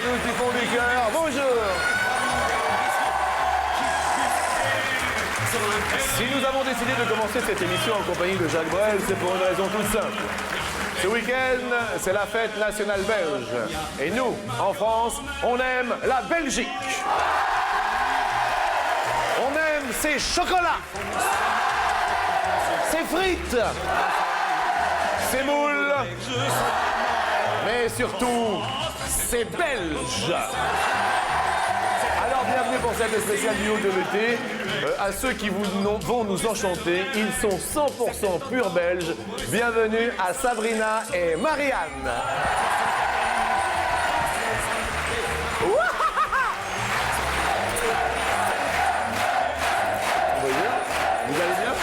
tous du fond du cœur, bonjour. Si nous avons décidé de commencer cette émission en compagnie de Jacques Brel, c'est pour une raison toute simple. Ce week-end, c'est la fête nationale belge. Et nous, en France, on aime la Belgique. On aime ses chocolats, ses frites, ses moules, mais surtout, ses Belges. Alors, bienvenue pour cette spéciale duo de l'été. À ceux qui vont nous enchanter, ils sont 100% purs belges. Bienvenue à Sabrina et Marianne. Vous allez bien?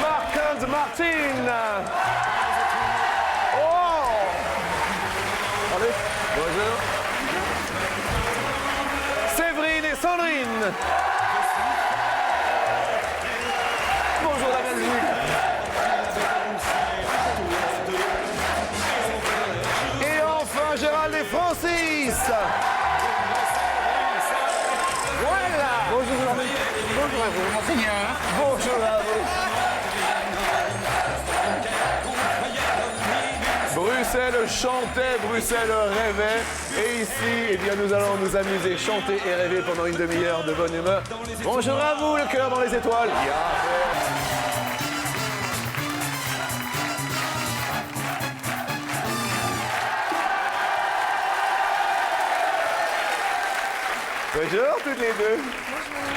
Marc and Martine. Oh! Allez, bonjour. Séverine et Sandrine. Bonjour la Belgique. Et enfin Gérald et Francis. Voilà. Bonjour à vous, monseigneur. Bonjour à vous. Bruxelles chantait, Bruxelles rêvait. Et ici, eh bien, nous allons nous amuser, chanter et rêver pendant une demi-heure de bonne humeur. Bonjour à vous, le cœur dans les étoiles. Bonjour toutes les deux.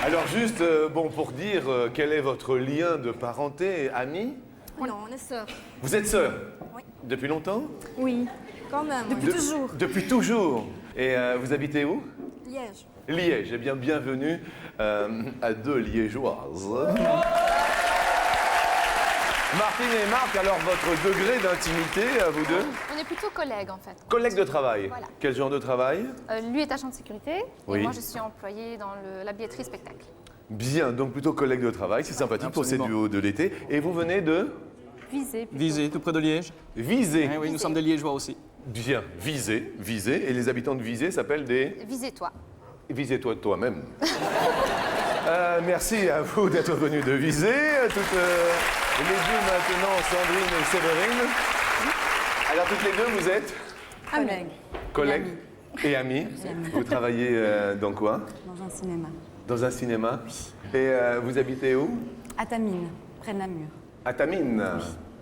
Alors juste, bon, pour dire quel est votre lien de parenté, amis? Non, on est sœurs. Vous êtes sœurs? Oui. Depuis longtemps? Oui, quand même. Depuis toujours. Depuis toujours. Et vous habitez où? Liège. Liège. Eh bien, bienvenue à deux Liégeoises. Martine et Marc, alors votre degré d'intimité à vous deux? On est plutôt collègues en fait. Collègues de travail. Voilà. Quel genre de travail? Lui est agent de sécurité Oui. et moi je suis employée dans la billetterie spectacle. Bien, donc plutôt collègues de travail, c'est sympathique pour ces duos de l'été. Et vous venez de? Visée. Visé, tout près de Liège. Visé. Eh oui, nous sommes des Liégeois aussi. Bien, Visé, Visé. Et les habitants de Visé s'appellent des... Visez-toi. Visez-toi de toi-même. Merci à vous d'être venus de Visé. Toutes les deux maintenant, Sandrine et Séverine. Alors toutes les deux, vous êtes Collègues. collègues et amis. Vous travaillez dans quoi? Dans un cinéma. Dans un cinéma. Et vous habitez où? À Tamine, près de Namur. À Tamine.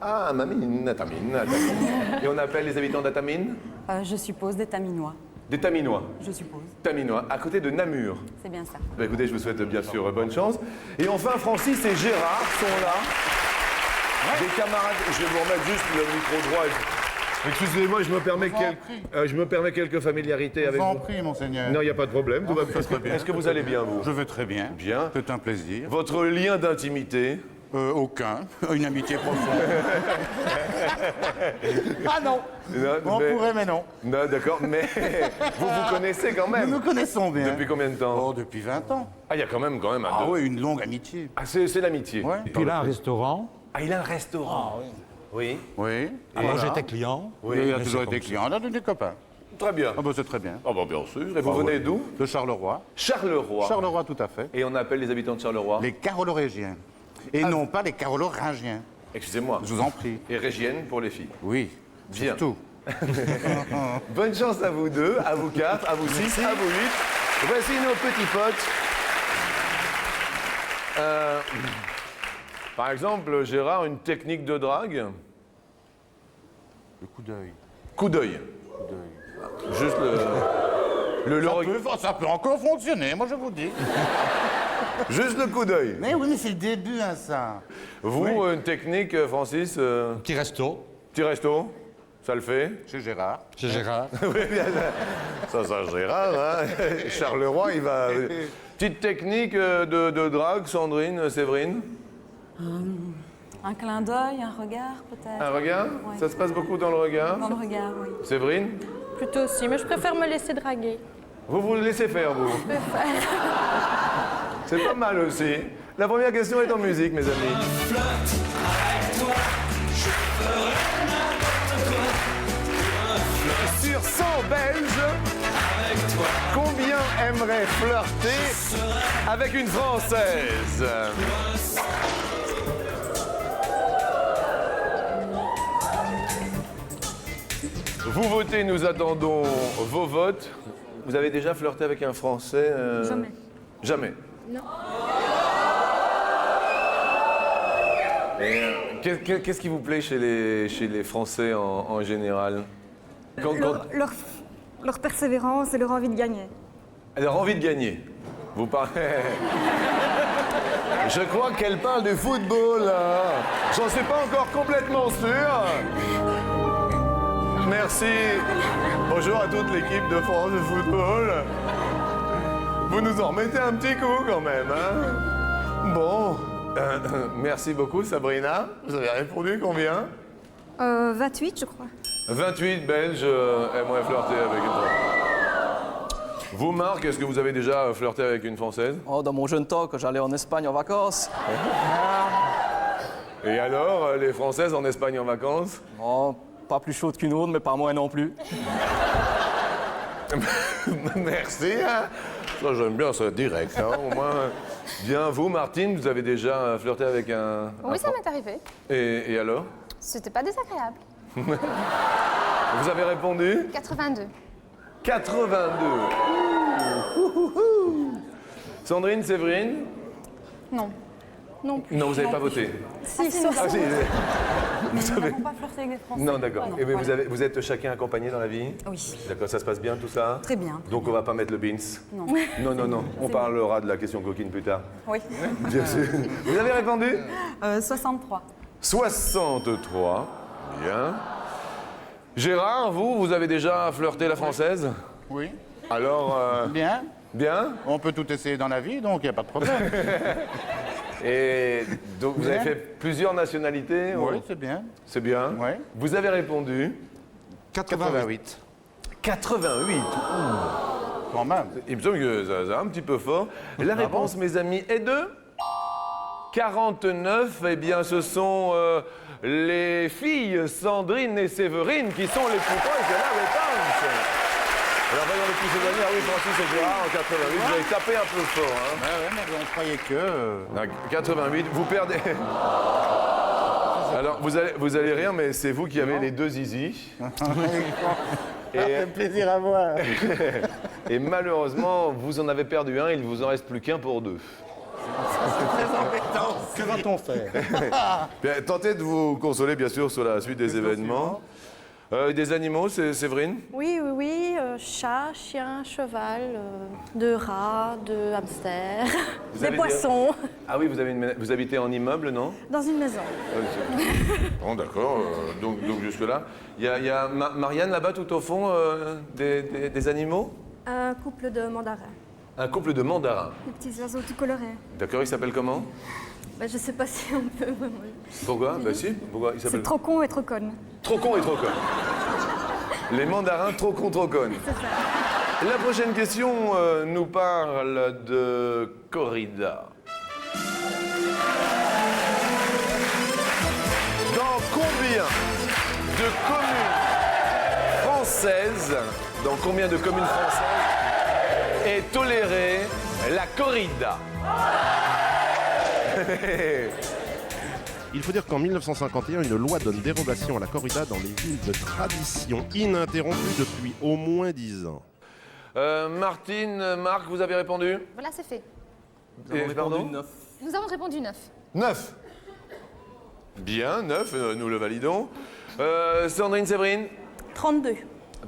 Ah, Mamine, à Tamine, à Tamine. Et on appelle les habitants d'Atamine? Je suppose des Taminois. Des Taminois. Je suppose. Taminois, à côté de Namur. C'est bien ça. Bah, écoutez, je vous souhaite bien sûr bonne chance. Et enfin, Francis et Gérard sont là. Des camarades. Je vais vous remettre juste le micro droit. Excusez-moi, je me permets quelques familiarités avec Je vous en vous. prie, monseigneur. Non, il n'y a pas de problème. Tout va bien. très bien. Est-ce que vous allez bien, vous? Je vais très bien. Bien. C'est un plaisir. Votre lien d'intimité? Aucun. Une amitié profonde. Ah non. Non, On pourrait, mais non. Non, d'accord, mais vous vous connaissez quand même. Nous nous connaissons bien. Depuis combien de temps? Oh, depuis 20 ans. Ah, il y a quand même un Ah deux. oui, une longue amitié. Ah, c'est l'amitié. Ouais. Il a un restaurant. Ah, il a un restaurant. Oui. Oui. Ah, moi, j'étais client. Oui. Il a mais toujours c'est été comme client. On a des copains. Très bien. Ah bah c'est très bien. Ah, bah, bien sûr. Et vous venez d'où? De Charleroi. Charleroi. Charleroi, tout à fait. Et on appelle les habitants de Charleroi? Les Carolorégiens. Et non pas les Caroloringiens. Excusez-moi. Je vous en prie. Et Régienne pour les filles. Oui. Bien. Surtout. Bonne chance à vous deux, à vous quatre, à vous six, à vous huit. Voici nos petits potes. Par exemple, Gérard, une technique de drague. Le coup d'œil. Coup d'œil. Coup d'œil. Juste Ça peut encore fonctionner, moi je vous dis. Juste le coup d'œil. Mais oui, mais c'est le début, hein, ça. Vous, une technique, Francis, Petit resto petit resto, ça le fait? Chez Gérard. chez Gérard. Oui, bien, ça, Gérard, hein. Charleroi, il va... Petite technique de drague, Sandrine, Séverine? Un clin d'œil, un regard peut-être. Un regard? Ouais. Ça se passe beaucoup dans le regard? Dans le regard, oui. Séverine? Plutôt aussi, mais je préfère me laisser draguer. Vous vous le laissez faire, vous? C'est pas mal aussi. La première question est en musique, mes amis. Belges. Combien aimeraient flirter avec une Française? Vous votez, nous attendons vos votes. Vous avez déjà flirté avec un Français Jamais. Jamais. Non. Et, qu'est-ce qui vous plaît chez les Français en général? Leur persévérance et leur envie de gagner. Leur envie de gagner. Vous parlez... Je crois qu'elle parle du football, là. J'en suis pas encore complètement sûr. Merci. Bonjour à toute l'équipe de France de football. Vous nous en remettez un petit coup quand même, hein? Bon. Merci beaucoup, Sabrina. Vous avez répondu combien? 28, je crois. 28 Belges aimeraient flirter avec une Française. Vous, Marc, est-ce que vous avez déjà flirté avec une Française? Oh, dans mon jeune temps, quand j'allais en Espagne en vacances. Et alors, les Françaises en Espagne en vacances? Oh, pas plus chaude qu'une autre, mais pas moins non plus. Merci. Hein. Ça, j'aime bien ça, direct. Hein, au moins. Bien, vous, Martine, vous avez déjà flirté avec un... Oui, ça m'est arrivé. Et alors? C'était pas désagréable. Vous avez répondu? 82. 82. Sandrine, Séverine? Non. Non plus. Non, vous n'avez pas voté. Si, si, nous Ah, si. Mais Vous nous avez... n'avons pas flirté avec des Français. Non, d'accord. Non, Et mais voilà. vous êtes chacun accompagné dans la vie? Oui. D'accord, ça se passe bien tout ça? Très bien. Donc on va pas mettre le beans? Non. Non, non, non. On parlera de la question coquine plus tard. Oui. Bien sûr. Vous avez répondu? 63. 63. Bien. Gérard, vous avez déjà flirté la française? Oui. Alors, Bien. bien? On peut tout essayer dans la vie, donc il n'y a pas de problème. Et donc vous avez Bien. fait plusieurs nationalités? Oui, c'est bien. C'est bien? Oui. Vous avez répondu? 88. 88. Quand même. Il me semble que ça un petit peu fort. La réponse, mes amis, est de 49. Eh bien, ce sont les filles Sandrine et Séverine qui sont les plus proches de la réponse. Alors, voyons les plus éloignés. Ah oui, Francis et Gérard en 88. Vous avez tapé un peu fort. Hein. Ouais, mais on croyait que... Non, 88, vous perdez. Alors, vous allez rire, mais c'est vous qui avez les deux zizi. Ça fait plaisir à voir. Et malheureusement, vous en avez perdu un, il vous en reste plus qu'un pour deux. Que va-t-on faire? Bien, tentez de vous consoler, bien sûr, sur la suite des événements. Des animaux, Séverine? Oui, oui, oui. Chat, chien, cheval, de rats, de hamsters, Vous des avez poissons. Ah oui, vous habitez en immeuble, non? Dans une maison. Bon, d'accord. Donc jusque-là. Il y a Marianne, là-bas, tout au fond, des animaux? Un couple de mandarins. Un couple de mandarins. Des petits oiseaux tout colorés. D'accord, il s'appelle comment? Ben, je sais pas si on peut vraiment. Pourquoi? Bah si, pourquoi il s'appelle... C'est trop con et trop conne. Trop con et trop conne. Les mandarins trop con, trop conne. C'est ça. La prochaine question nous parle de corrida. Dans combien de communes françaises, est tolérée la corrida? Il faut dire qu'en 1951, une loi donne dérogation à la corrida dans les villes de tradition ininterrompue depuis au moins 10 ans. Martine, Marc, vous avez répondu? Voilà, c'est fait. Nous avons répondu pardon 9. Nous avons répondu 9. 9. Bien, 9, nous le validons. Sandrine, Séverine? 32.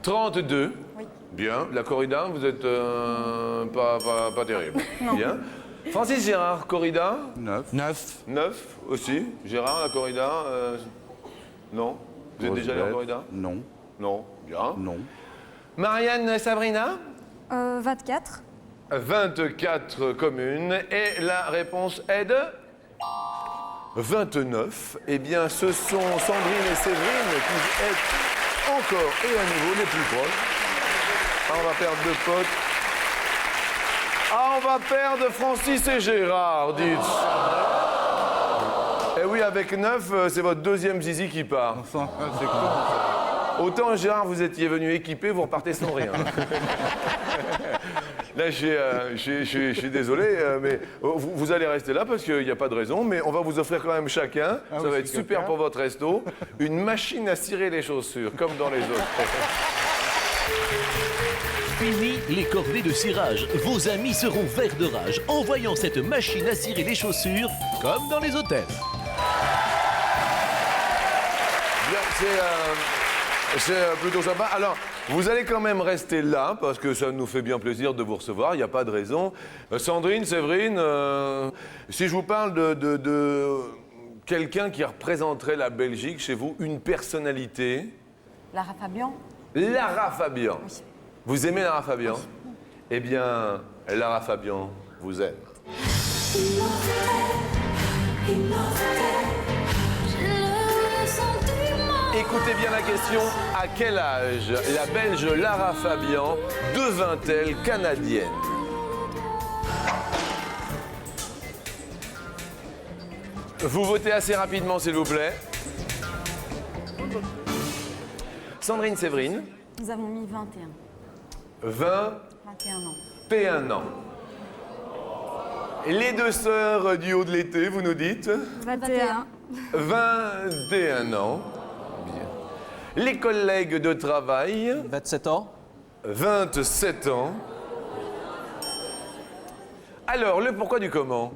32. Oui. Bien. La corrida, vous êtes pas terrible. Bien. Francis, Gérard, corrida? 9. 9 aussi. Gérard, la corrida? Non. Vous êtes déjà allé en corrida? Non. Non. Bien. Non. Marianne, Sabrina? 24. 24 communes. Et la réponse est de 29. Eh bien, ce sont Sandrine et Séverine qui sont encore et à nouveau les plus proches. Ah, on va perdre deux potes. Ah, on va perdre Francis et Gérard, dites. Eh oui, avec 9, c'est votre deuxième zizi qui part. C'est cool, ça. Autant, Gérard, vous étiez venu équipé, vous repartez sans rien. Là, je suis désolé, mais vous allez rester là parce qu'il n'y a pas de raison, mais on va vous offrir quand même chacun, ça va être super pour votre resto, une machine à cirer les chaussures, comme dans les autres. Fini les corvées de cirage. Vos amis seront verts de rage en voyant cette machine à cirer les chaussures, comme dans les hôtels. Bien, c'est plutôt sympa. Alors, vous allez quand même rester là, parce que ça nous fait bien plaisir de vous recevoir, il n'y a pas de raison. Sandrine, Séverine, si je vous parle de quelqu'un qui représenterait la Belgique chez vous, une personnalité. Lara Fabian. Lara Fabian. Oui. Vous aimez Lara Fabian? Oui. Eh bien, Lara Fabian vous aime. Écoutez bien la question. À quel âge la Belge Lara Fabian devint-elle canadienne? Vous votez assez rapidement, s'il vous plaît. Sandrine, Séverine. Nous avons mis 21. 21 ans. Les deux sœurs du haut de l'été, vous nous dites? 21. 21 ans. Bien. Les collègues de travail? 27 ans. 27 ans. Alors, le pourquoi du comment?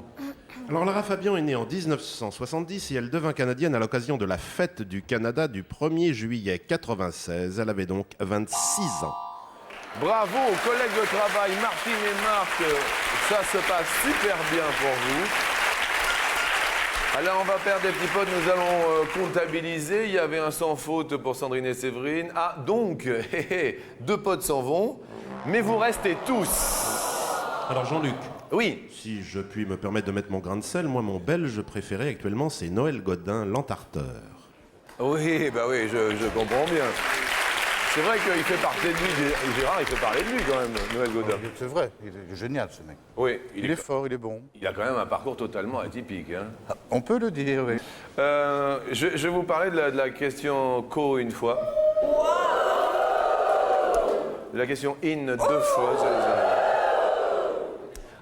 Alors Lara Fabian est née en 1970 et elle devint canadienne à l'occasion de la fête du Canada du 1er juillet 96. Elle avait donc 26 ans. Bravo aux collègues de travail, Martine et Marc. Ça se passe super bien pour vous. Alors, on va perdre des petits potes, nous allons comptabiliser. Il y avait un sans faute pour Sandrine et Séverine. Ah, donc, deux potes s'en vont, mais vous restez tous. Alors Jean-Luc, oui. si je puis me permettre de mettre mon grain de sel, moi mon belge préféré actuellement c'est Noël Godin, l'entarteur. Oui, bah oui, je comprends bien. C'est vrai qu'il fait partie de lui, Gérard, il fait parler de lui quand même, Noël Godin. C'est vrai, il est génial ce mec. Oui, Il est fort, il est bon. il a quand même un parcours totalement atypique. Hein. Ah, on peut le dire, oui. Je vais vous parler de la question co une fois. De la question in deux fois.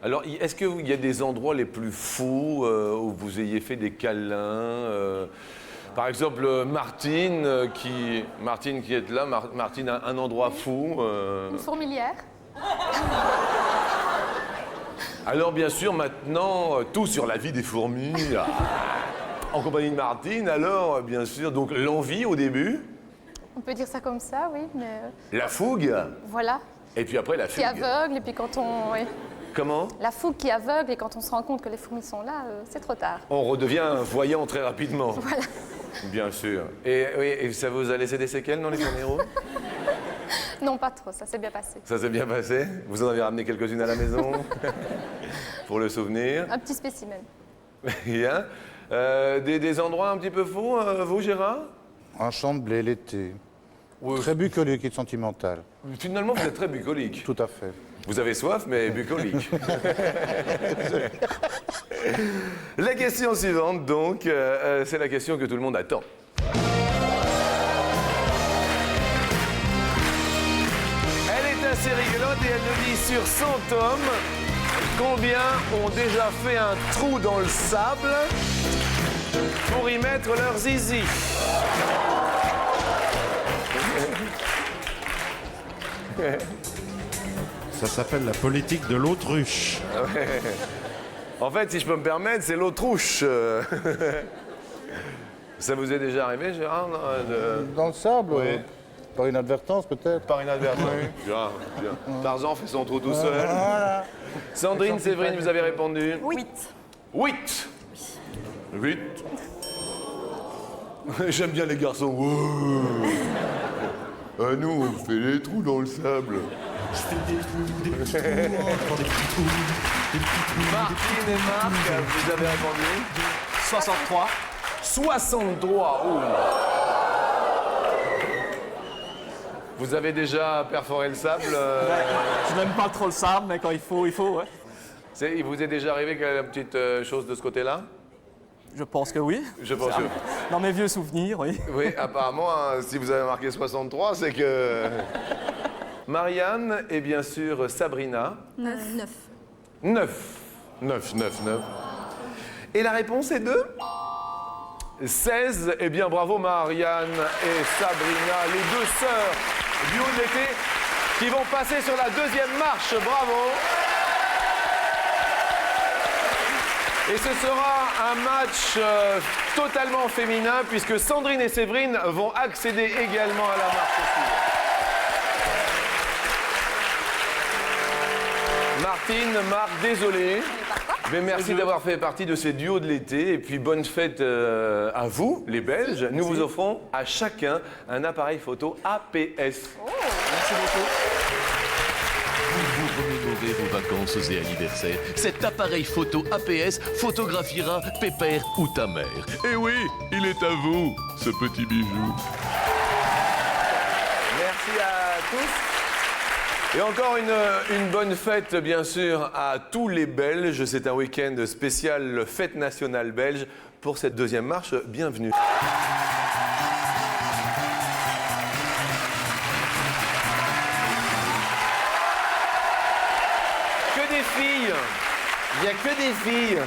Alors, est-ce qu'il y a des endroits les plus fous où vous ayez fait des câlins par exemple, Martine qui est là, Martine a un endroit fou. Une fourmilière. Alors, bien sûr, maintenant, tout sur la vie des fourmis. En compagnie de Martine, alors, bien sûr, donc l'envie au début. On peut dire ça comme ça, oui, mais La fougue. voilà. Et puis après, la Qui fugue. aveugle, et puis quand on... oui. Comment? La fougue qui aveugle, et quand on se rend compte que les fourmis sont là, c'est trop tard. On redevient voyant très rapidement. Voilà. Bien sûr. Et ça vous a laissé des séquelles dans les fourmis rouges? Non, pas trop, ça s'est bien passé. Ça s'est bien passé? Vous en avez ramené quelques-unes à la maison? Pour le souvenir? Un petit spécimen. Bien. Des endroits un petit peu fous, vous, Gérard? Un champ de blé l'été. Très bucolique et sentimental. Finalement, vous êtes très bucolique. Tout à fait. Vous avez soif, mais bucolique. La question suivante, donc, c'est la question que tout le monde attend. Elle est assez rigolote et elle nous dit sur 100 tomes, combien ont déjà fait un trou dans le sable pour y mettre leur zizi? Ça s'appelle la politique de l'autruche. En fait, si je peux me permettre, c'est l'autruche. Ça vous est déjà arrivé, Gérard? Dans le sable, Oui. par inadvertance peut-être. Par inadvertance. Bien, bien. Tarzan fait son trou tout seul. Voilà. Sandrine, Séverine, vous avez répondu? 8. 8. 8. J'aime bien les garçons. Ouais. Nous, on fait des trous dans le sable. Je fais des trous, encore des petits trous. Martine et Marc, vous avez répondu? 63. 63. Ouh. Vous avez déjà perforé le sable? Je n'aime pas trop le sable, mais quand il faut, ouais. Il vous est déjà arrivé qu'il y ait une petite chose de ce côté-là? Je pense que oui. Je pense que... Dans mes vieux souvenirs, oui. Oui, apparemment, hein, si vous avez marqué 63, c'est que... Marianne et bien sûr Sabrina. 9. 9. 9. Et la réponse est de 16. Eh bien, bravo Marianne et Sabrina, les deux sœurs du haut de l'été qui vont passer sur la deuxième marche. Bravo. Et ce sera un match totalement féminin puisque Sandrine et Séverine vont accéder également à la marche suivante. Martine, Marc, désolé. Mais merci d'avoir fait partie de ces duos de l'été. Et puis bonne fête à vous, les Belges. Nous vous offrons à chacun un appareil photo APS. Merci beaucoup. Vous remémorez vos vacances et anniversaires. Cet appareil photo APS photographiera Pépère ou ta mère. Et oui, il est à vous, ce petit bijou. Merci à tous. Et encore une bonne fête, bien sûr, à tous les Belges. C'est un week-end spécial fête nationale belge. Pour cette deuxième marche, bienvenue. Que des filles. Il n'y a que des filles.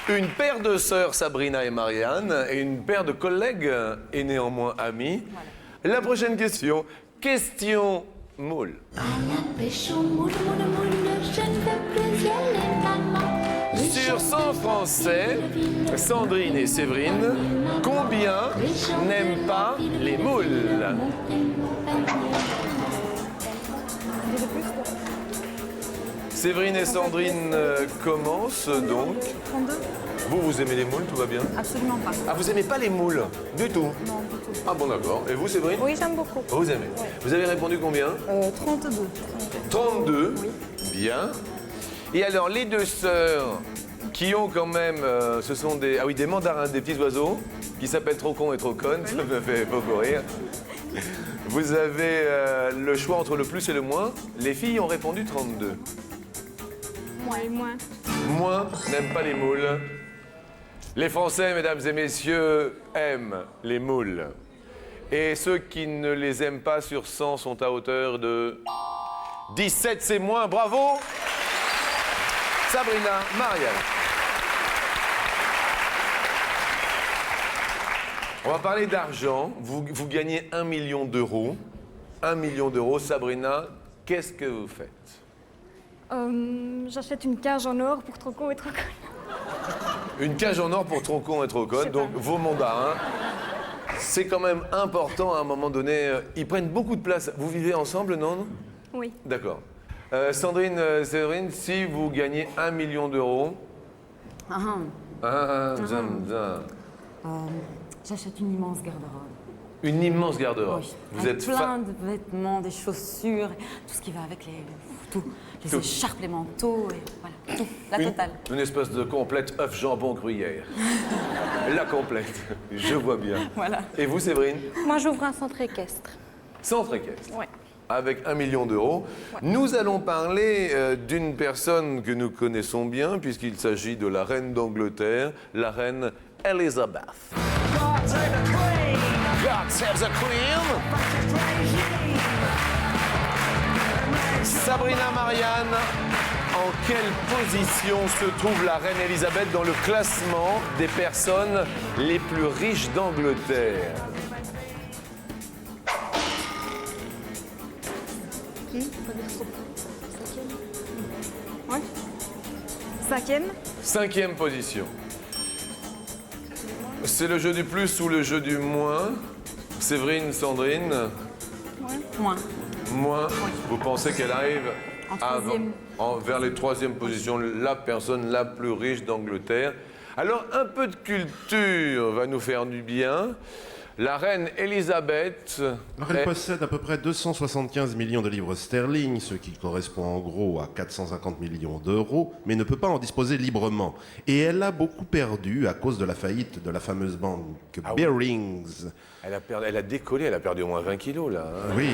Une paire de sœurs, Sabrina et Marianne, et une paire de collègues et néanmoins amis. Voilà. La prochaine question. Question moule. À la pêche au moule, moule, moule, je ne veux plus y aller, maman. Sur 100 Français, Sandrine et Séverine, combien n'aiment pas les moules? Séverine et Sandrine commencent donc. 32. Vous aimez les moules, tout va bien? Absolument pas. Ah, vous aimez pas les moules? Du tout? Non, du tout. Ah bon, d'accord. Et vous, Séverine? Oui, j'aime beaucoup. Vous aimez? Oui. Vous avez répondu combien? 32. 32. Oui. Bien. Et alors, les deux sœurs qui ont quand même... ce sont des mandarins, des petits oiseaux, qui s'appellent Trop con et Trop conne. Ça me fait beaucoup rire. Vous avez le choix entre le plus et le moins. Les filles ont répondu 32. Moins. Moins n'aiment pas les moules. Les Français, mesdames et messieurs, aiment les moules. Et ceux qui ne les aiment pas sur 100 sont à hauteur de 17, c'est moins. Bravo Sabrina, Marianne. On va parler d'argent. Vous gagnez 1 million d'euros. 1 million d'euros. Sabrina, qu'est-ce que vous faites? J'achète une cage en or pour Trop con et Trop conne. Une cage en or pour Trop con et Trop conne. Donc vos mandarins, c'est quand même important à un moment donné. Ils prennent beaucoup de place. Vous vivez ensemble, non? Oui. D'accord. Sandrine, Séverine, si vous gagnez 1 million d'euros... J'achète une immense garde-robe. Une immense garde-robe. Oui. Vous avec êtes plein de vêtements, des chaussures, tout ce qui va avec les écharpes, les manteaux, et voilà, tout, la totale. Une espèce de complète œuf jambon gruyère. La complète, je vois bien. Voilà. Et vous, Séverine? Moi, j'ouvre un centre équestre. Centre équestre. Oui. Avec 1 million d'euros. Ouais. Nous allons parler d'une personne que nous connaissons bien, puisqu'il s'agit de la reine d'Angleterre, la reine Elizabeth. God save the Queen. Sabrina, Marianne, en quelle position se trouve la reine Elisabeth dans le classement des personnes les plus riches d'Angleterre? Ouais. 5e. 5e position. C'est le jeu du plus ou le jeu du moins? Séverine, Sandrine? Moins. Moins. Oui. Vous pensez qu'elle arrive vers les 3e positions, la personne la plus riche d'Angleterre? Alors, un peu de culture va nous faire du bien. La reine Elisabeth... Elle possède à peu près 275 millions de livres sterling, ce qui correspond en gros à 450 millions d'euros, mais ne peut pas en disposer librement. Et elle a beaucoup perdu à cause de la faillite de la fameuse banque Barings. Elle a décollé, elle a perdu au moins 20 kilos, là. Hein. Oui.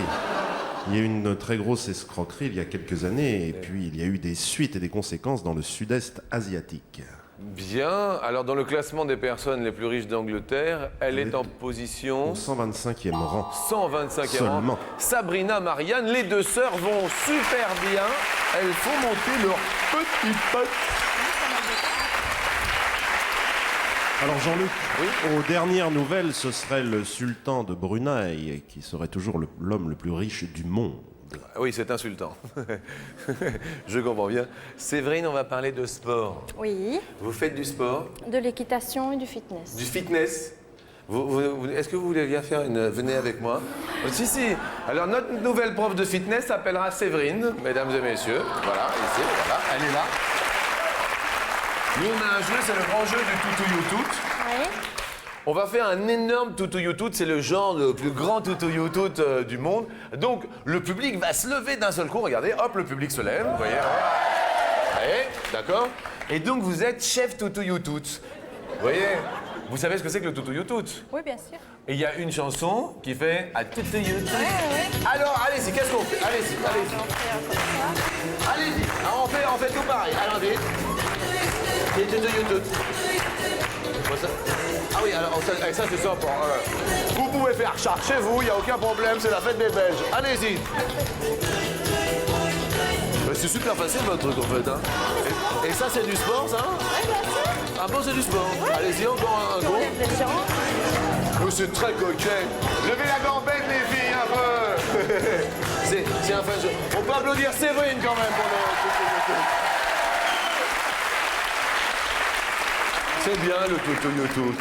Il y a eu une très grosse escroquerie il y a quelques années, et puis il y a eu des suites et des conséquences dans le sud-est asiatique. Bien. Alors, dans le classement des personnes les plus riches d'Angleterre, elle est en position... Au 125e rang. 125e Seulement. rang. Sabrina, Marianne, les deux sœurs vont super bien. Elles font monter leur petit pote. Alors Jean-Luc, aux dernières nouvelles, ce serait le sultan de Brunei qui serait toujours l'homme le plus riche du monde. Oui, c'est insultant. Je comprends bien. Séverine, on va parler de sport. Oui, Vous faites du sport? de l'équitation et du fitness. Du fitness? Est-ce que vous voulez bien faire une... Venez avec moi. Si, si. Alors, notre nouvelle prof de fitness s'appellera Séverine, mesdames et messieurs. Voilà, ici, voilà, elle est là. Nous, on a un jeu, c'est le grand jeu du toutou youtout. Oui. On va faire un énorme toutou youtout, c'est le genre le plus grand toutou youtout du monde. Donc, le public va se lever d'un seul coup. Regardez, hop, le public se lève, vous voyez. Allez, d'accord. Et donc, vous êtes chef toutou youtout. Vous voyez? Vous savez ce que c'est que le toutou youtout? Oui, bien sûr. Et il y a une chanson qui fait à toutou youtout. Alors, allez-y, qu'est-ce qu'on fait? Allez-y, allez-y. Allez-y, alors, on fait tout pareil. Allons-y. Et toutou youtout. Ah oui, alors avec ça c'est simple. Vous pouvez faire ça chez vous, il n'y a aucun problème, c'est la fête des Belges. Allez-y. C'est super facile votre truc en fait. Hein. Et ça c'est du sport ça? Ah bon, c'est du sport. Allez-y, encore un gros. Oh, c'est très coquet. Levez la gambette les filles un peu. C'est un fin jeu. On peut applaudir Séverine quand même pour le... C'est bien le toutou youtout.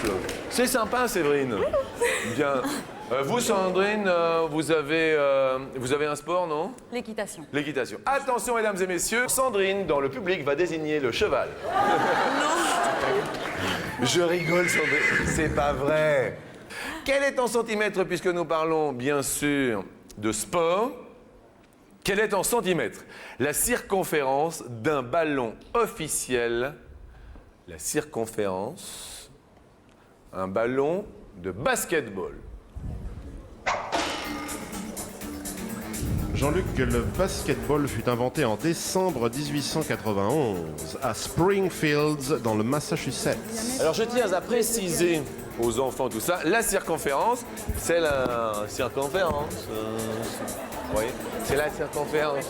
C'est sympa, Séverine. Bien. Vous, Sandrine, vous avez un sport, non? L'équitation. L'équitation. Attention, mesdames et messieurs, Sandrine, dans le public, va désigner le cheval. Non. Je rigole, Sandrine. C'est pas vrai. Quel est en centimètres, puisque nous parlons, bien sûr, de sport? Quelle est en centimètres la circonférence d'un ballon officiel? La circonférence, un ballon de basketball. Jean-Luc, le basketball fut inventé en décembre 1891 à Springfield, dans le Massachusetts. Alors je tiens à préciser aux enfants tout ça, la circonférence, c'est la circonférence. Oui, c'est la circonférence.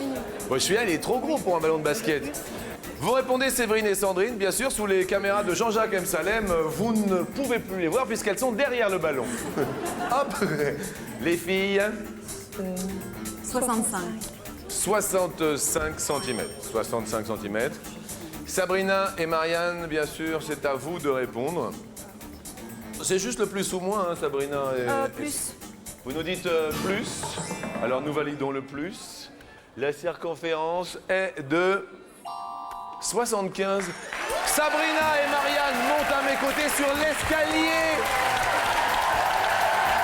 Bon, celui-là, il est trop gros pour un ballon de basket. Vous répondez Séverine et Sandrine, bien sûr, sous les caméras de Jean-Jacques M. Salem, vous ne pouvez plus les voir puisqu'elles sont derrière le ballon. Hop, les filles. 65. 65 cm. 65 cm. Sabrina et Marianne, bien sûr, c'est à vous de répondre. C'est juste le plus ou moins, hein, Sabrina et... Plus. Vous nous dites plus. Alors nous validons le plus. La circonférence est de 75. Sabrina et Marianne montent à mes côtés sur l'escalier.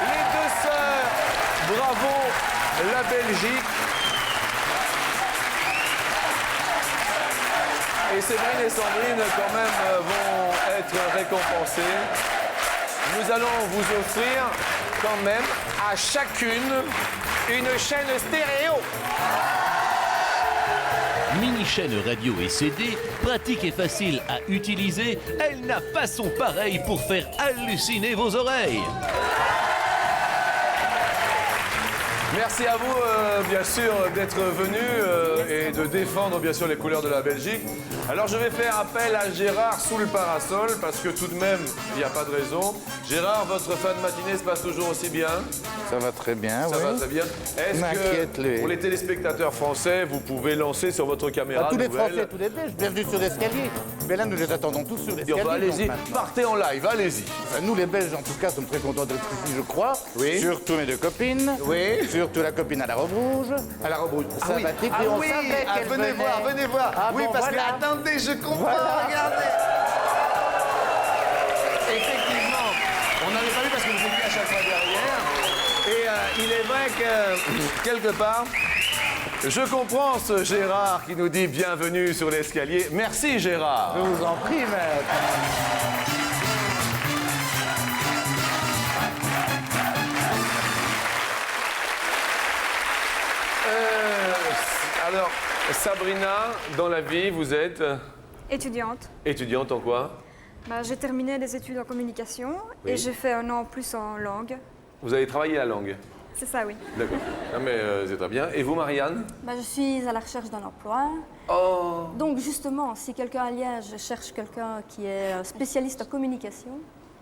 Les deux sœurs, bravo la Belgique. Et Séverine et Sandrine quand même vont être récompensées. Nous allons vous offrir quand même à chacune une chaîne stéréo. Mini-chaîne radio et CD, pratique et facile à utiliser, elle n'a pas son pareil pour faire halluciner vos oreilles. Merci à vous, bien sûr, d'être venus et de défendre, bien sûr, les couleurs de la Belgique. Alors, je vais faire appel à Gérard sous le parasol, parce que tout de même, il n'y a pas de raison. Gérard, votre fin de matinée se passe toujours aussi bien? Ça va très bien, Ça oui. va très bien. Est-ce que, pour les téléspectateurs français, vous pouvez lancer sur votre caméra Tous les nouvelle Français, tous les Belges, bienvenue sur l'escalier. Mais là, nous les attendons tous sur l'escalier. Allez-y, donc, maintenant. partez en live, allez-y. Nous, les Belges, en tout cas, sommes très contents d'être ici, je crois. Oui. Surtout mes deux copines. Oui. Surtout la copine à la robe rouge. À la robe rouge. Sympathique. Ah Et on oui, savait qu'elle venez voir, venez voir. Ah oui, bon, parce voilà. que, attendez, je comprends, Voilà. regardez. Effectivement, on n'avait pas vu parce que vous étiez à chaque fois derrière. Et il est vrai que, quelque part, je comprends ce Gérard qui nous dit bienvenue sur l'escalier. Merci Gérard. Je vous en prie, maître. Alors, Sabrina, dans la vie, vous êtes Étudiante. Étudiante en quoi? Bah, j'ai terminé des études en communication Oui. et j'ai fait un an en plus en langue. Vous avez travaillé la langue? C'est ça, oui. D'accord. Non mais c'est très bien. Et vous, Marianne? Bah, je suis à la recherche d'un emploi. Oh! Donc justement, si quelqu'un à Liège cherche quelqu'un qui est spécialiste en communication,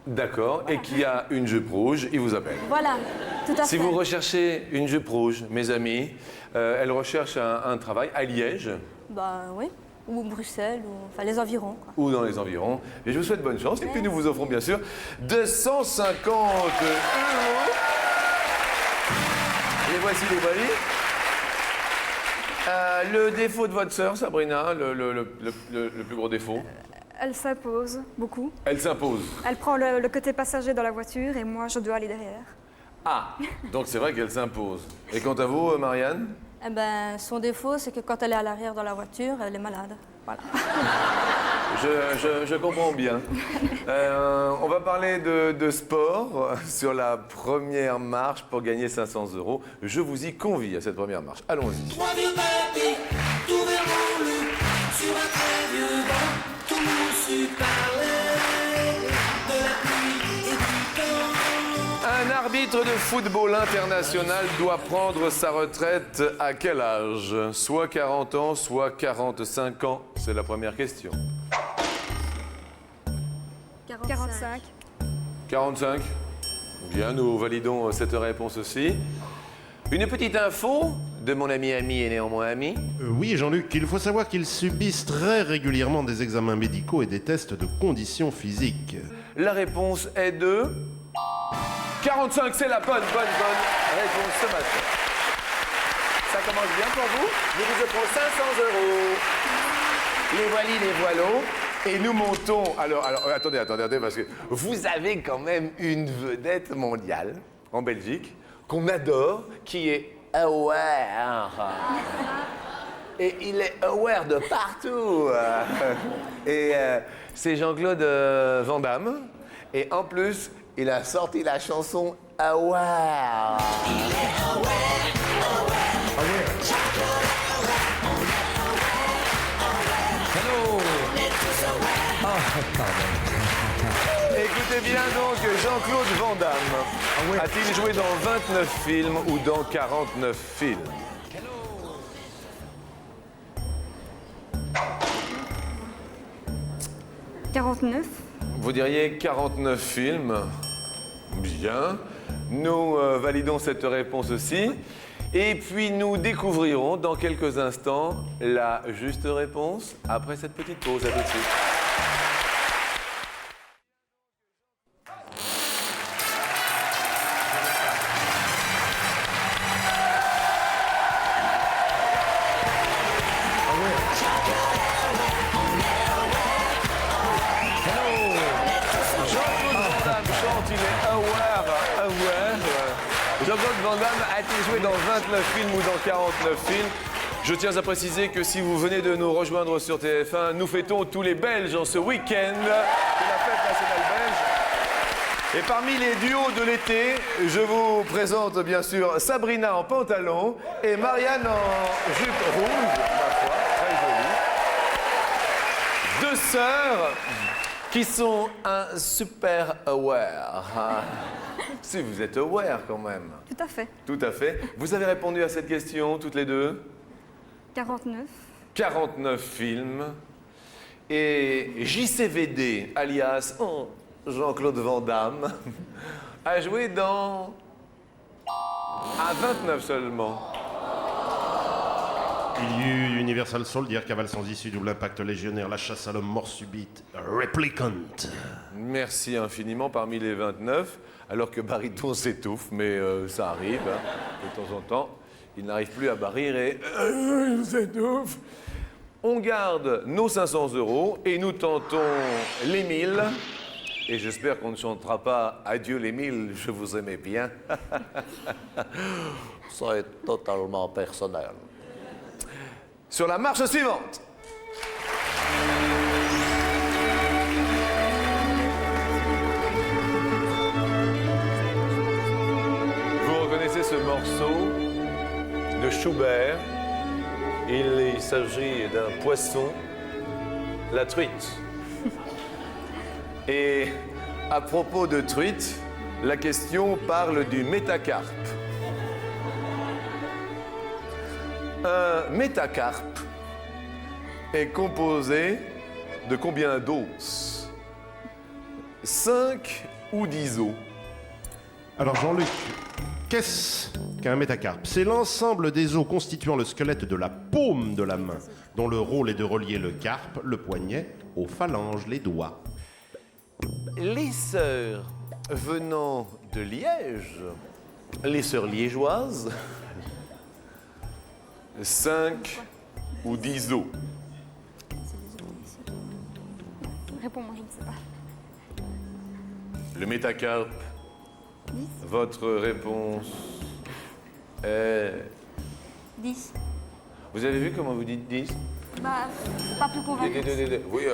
D'accord. Et qui a une jupe rouge, il vous appelle. voilà, tout à Si fait. vous recherchez une jupe rouge, mes amis, elle recherche un travail à Liège Bah oui, ou Bruxelles, ou enfin les environs, quoi. ou dans les environs. Et je vous souhaite bonne chance. Et puis nous vous offrons bien sûr 250 €. Et voici les valises. Le défaut de votre sœur, Sabrina, le plus gros défaut, Elle s'impose beaucoup. elle s'impose. Elle prend le côté passager dans la voiture et moi, je dois aller derrière. Ah, donc c'est vrai qu'elle s'impose. Et quant à vous, Marianne? Eh ben, son défaut, c'est que quand elle est à l'arrière dans la voiture, elle est malade. Voilà. Je comprends bien. On va parler de sport sur la première marche pour gagner 500 €. Je vous y convie à cette première marche. Allons-y. Trois vieux papis, tout vers en loup, sur un très vieux banc, tout le monde sut parler de la pluie et du temps. Un arbitre de football international doit prendre sa retraite à quel âge? Soit 40 ans, soit 45 ans. C'est la première question. 45. 45. Bien, nous validons cette réponse aussi. Une petite info de mon ami et néanmoins ami. Oui, Jean-Luc, il faut savoir qu'ils subissent très régulièrement des examens médicaux et des tests de conditions physiques. La réponse est de 45, c'est la bonne réponse ce matin. Ça commence bien pour vous. Je vous offre 500 €. Les voici, les voilos. Et nous montons. Alors, attendez, parce que vous avez quand même une vedette mondiale en Belgique qu'on adore, qui est aware. Et il est aware de partout. Et c'est Jean-Claude Van Damme. Et en plus, il a sorti la chanson Aware. Écoutez bien donc, Jean-Claude Van Damme a-t-il joué dans 29 films ou dans 49 films? « 49. Vous diriez 49 films. Bien. Nous validons cette réponse aussi. Et puis nous découvrirons dans quelques instants la juste réponse après cette petite pause. À tout de suite. Jean-Claude Van Damme a-t-il joué dans 29 films ou dans 49 films? Je tiens à préciser que si vous venez de nous rejoindre sur TF1, nous fêtons tous les Belges en ce week-end de la fête nationale belge. Et parmi les duos de l'été, je vous présente bien sûr Sabrina en pantalon et Marianne en jupe rouge, ma foi, très jolie. Deux sœurs qui sont un super aware. Si vous êtes aware quand même. Tout à fait. Tout à fait. Vous avez répondu à cette question toutes les deux? 49. 49 films. Et JCVD, alias Jean-Claude Van Damme, a joué dans... à 29 seulement. Il y eut Universal Soldier, Cavale sans issue, Double Impact Légionnaire, La chasse à l'homme, Mort subite, Replicant. Merci infiniment parmi les 29, alors que Bariton s'étouffe, mais ça arrive, hein, de temps en temps. Il n'arrive plus à barrir et il s'étouffe. On garde nos 500 € et nous tentons les 1000. Et j'espère qu'on ne chantera pas Adieu les 1000, je vous aimais bien. Ça est totalement personnel. Sur la marche suivante. Vous reconnaissez ce morceau de Schubert. Il s'agit d'un poisson la truite. Et à propos de truite, la question parle du métacarpe. Un métacarpe est composé de combien d'os? 5 ou 10 os? Alors Jean-Luc, qu'est-ce qu'un métacarpe? C'est l'ensemble des os constituant le squelette de la paume de la main, dont le rôle est de relier le carpe, le poignet, aux phalanges, les doigts. Les sœurs venant de Liège, les sœurs liégeoises, 5 ou 10 os? Réponds-moi, je ne sais pas. Le métacarpe, votre réponse est... 10. Vous avez vu comment vous dites 10? Bah, pas plus convaincu. Oui,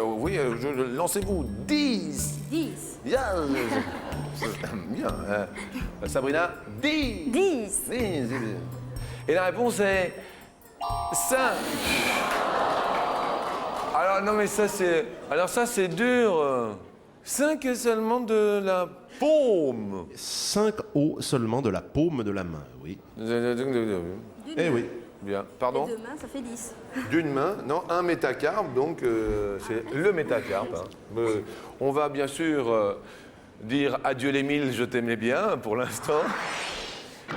lancez-vous. 10. 10. Bien. Bien. Sabrina, 10. 10. Et la réponse est 5. Alors, non, mais ça, c'est... Alors, ça, c'est dur. 5 seulement de la paume. 5 os seulement de la paume de la main, oui. Eh oui. Bien. Pardon? Deux mains, ça fait 10. D'une main, non, un métacarpe, donc c'est le métacarpe. Hein. On va bien sûr dire adieu les 1000, je t'aimais bien pour l'instant,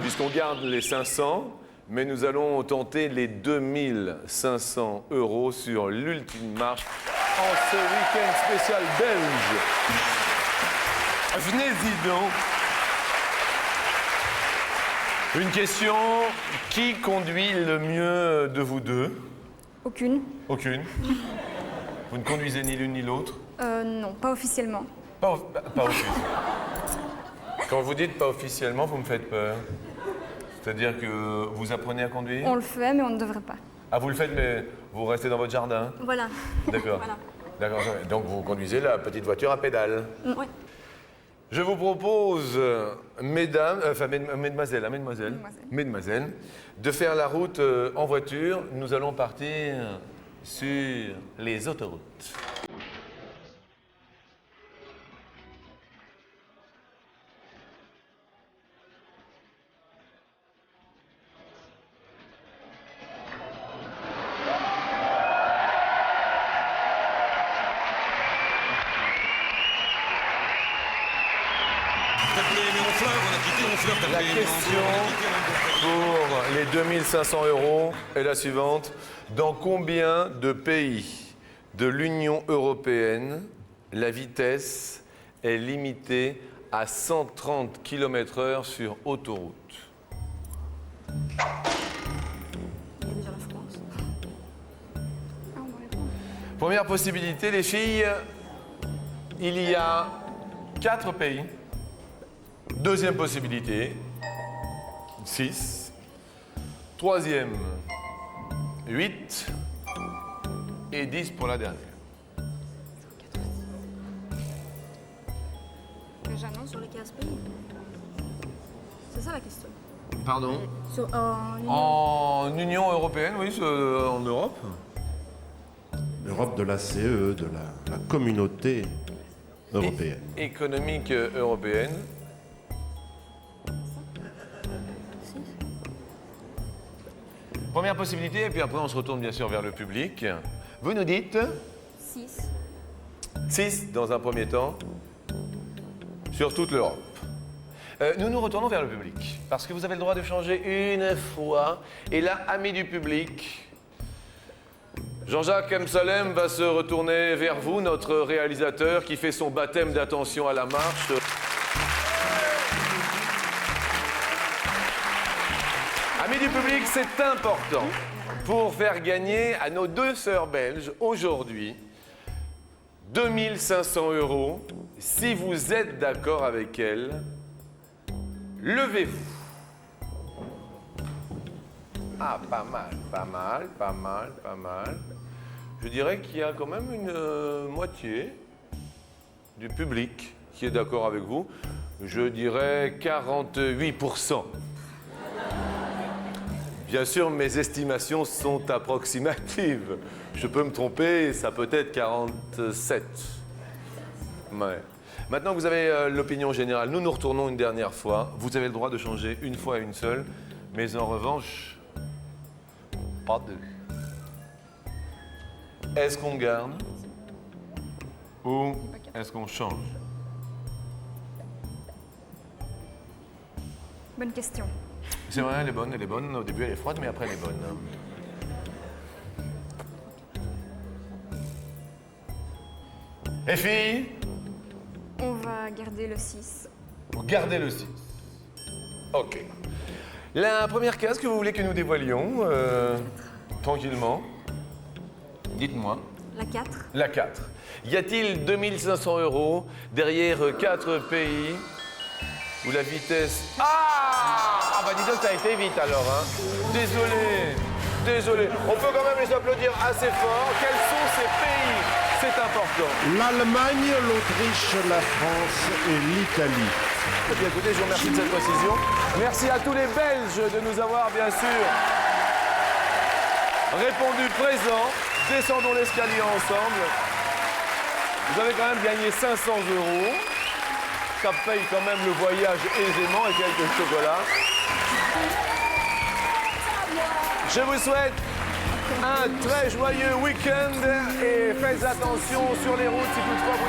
puisqu'on garde les 500, mais nous allons tenter les 2500 € sur l'ultime marche en ce week-end spécial belge. Venez-y donc. Une question, qui conduit le mieux de vous deux? Aucune. Aucune. Vous ne conduisez ni l'une ni l'autre? Non, pas officiellement. Pas officiellement. Quand vous dites pas officiellement, vous me faites peur. C'est-à-dire que vous apprenez à conduire? On le fait, mais on ne devrait pas. Ah, vous le faites, mais vous restez dans votre jardin? Voilà. D'accord. Voilà. D'accord. Donc vous conduisez la petite voiture à pédale? Oui. Je vous propose, mesdemoiselles, de faire la route en voiture. Nous allons partir sur les autoroutes. La question pour les 2500 € est la suivante. Dans combien de pays de l'Union européenne la vitesse est limitée à 130 km/h sur autoroute? Il y a déjà la France. Ah, on va répondre. Première possibilité, les filles, il y a 4 pays. Deuxième possibilité, 6. Troisième, 8. Et 10 pour la dernière. J'annonce sur les 15 pays. C'est ça la question. Pardon? En En Union européenne, oui, en Europe. L'Europe de la CE, de la communauté européenne. Économique européenne. Première possibilité, et puis après on se retourne bien sûr vers le public. Vous nous dites 6. 6 dans un premier temps, sur toute l'Europe. Nous nous retournons vers le public, parce que vous avez le droit de changer une fois. Et là, amis du public, Jean-Jacques Amsalem va se retourner vers vous, notre réalisateur, qui fait son baptême d'attention à la marche. Amis du public, c'est important pour faire gagner à nos deux sœurs belges aujourd'hui 2500 €. Si vous êtes d'accord avec elles, levez-vous. Ah, pas mal, pas mal, pas mal, pas mal. Je dirais qu'il y a quand même une moitié du public qui est d'accord avec vous. Je dirais 48%. Bien sûr, mes estimations sont approximatives. Je peux me tromper, ça peut être 47. Ouais. Maintenant que vous avez l'opinion générale, nous retournons une dernière fois. Vous avez le droit de changer une fois et une seule, mais en revanche, pas deux. Est-ce qu'on garde ou est-ce qu'on change? Bonne question. C'est vrai, elle est bonne, elle est bonne. Au début, elle est froide, mais après, elle est bonne. Les filles, On va garder le 6. vous gardez le 6. OK. La première case que vous voulez que nous dévoilions, tranquillement, dites-moi. La 4. La 4. Y a-t-il 2500 € derrière 4 pays où la vitesse... Ah bah dis donc, ça a été vite alors, hein. Désolé. On peut quand même les applaudir assez fort. Quels sont ces pays? C'est important. L'Allemagne, l'Autriche, la France et l'Italie. Eh bien, écoutez, je vous remercie de cette précision. Merci à tous les Belges de nous avoir, bien sûr, répondu présent. Descendons l'escalier ensemble. Vous avez quand même gagné 500 €. Ça paye quand même le voyage aisément et quelques chocolats. Je vous souhaite un très joyeux week-end et faites attention sur les routes si toutefois vous